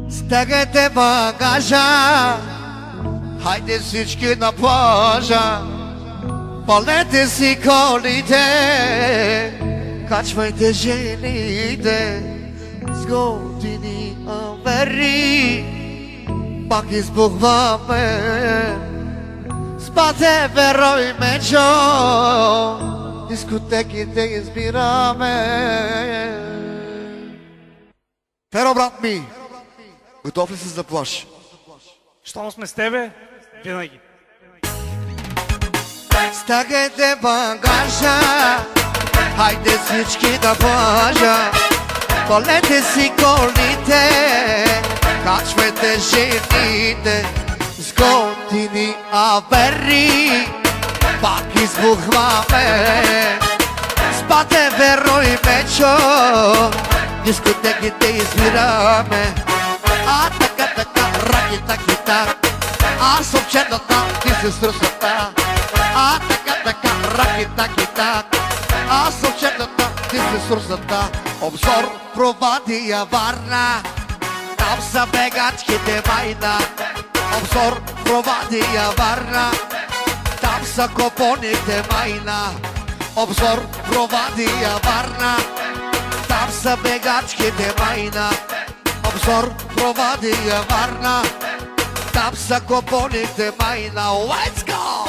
Стегайте багажа, хайде всички на плажа, палете си колите, качвайте жените, с готини авери, пак избухваме, спате веро и мечо, дискотеките избираме. Феро, брат ми, готов ли си за плаж? Щом сме с тебе, винаги. Стягайте багажа, хайде всички на плажа, палете си колите, качвайте жените, с готини авери, пак избухваме, спате веро и мечо, дискотеките избираме. А така, раки-таки-так, аз съм черната, ти си сръсната. А така, раки-таки-так, аз съм черната, ти си сръсната. Обзор Провадия Варна, там са бегачките майна. Обзор Провадия Варна, там са копоните майна. Обзор Провадия Варна, там са бегачките майна. Обзор Провадия Варна, там са копоните майна. Let's go!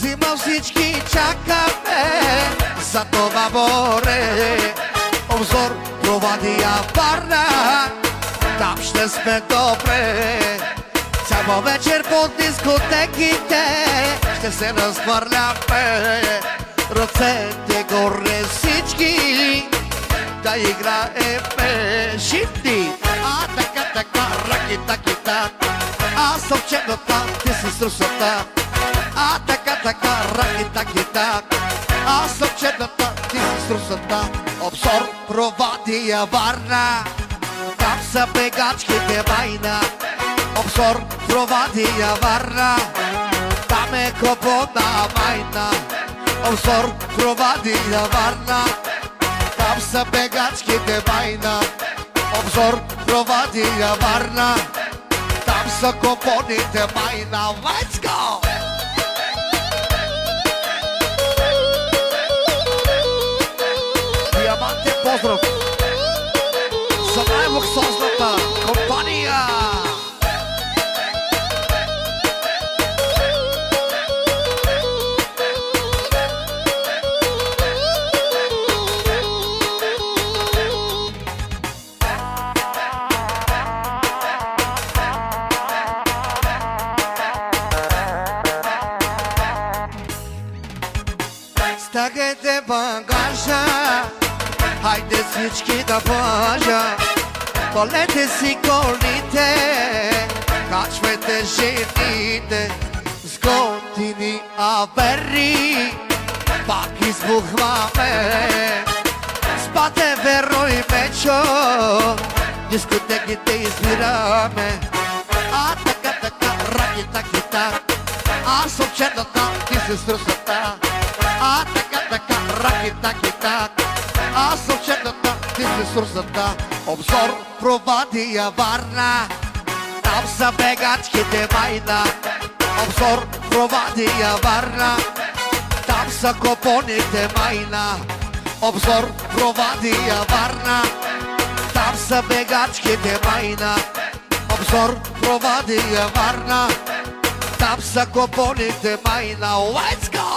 Зима всички чакаме за това море. Обзор Провадия Варна, там ще сме добре. Цяла вечер по дискотеките ще се разхвърляме. Ръцете горе всички да играеме шипни. А така, раки-таки-так, аз съм черната, ти си сръсната. А така, раки-таки-так, аз съм черната, ти си сръсната. Обзор Провадия Варна, там са бегачките майна. Обзор Провадия Варна, там е копона майна. Обзор Провадия Варна, там са бегачките майна. Обзор Провадия Варна, там са копоните майна. Let's go! Диамантен поздрав за най-луксозната компания. Стягайте багажа, хайде всички да плажа, палете си колите, качвайте жените, с готини авери, пак избухваме, спате веро и мечо, дискотеките избираме. А така, раки-таки-так, аз съм черната, ти си сръсната. А така, раки-таки-так, аз съм черната, ти си сръсната. Обзор Провадия Варна, там са бегачките майна. Обзор Провадия Варна, там са копоните майна. Обзор Провадия Варна, там са бегачките майна. Обзор Провадия Варна, там са копоните майна. Let's go!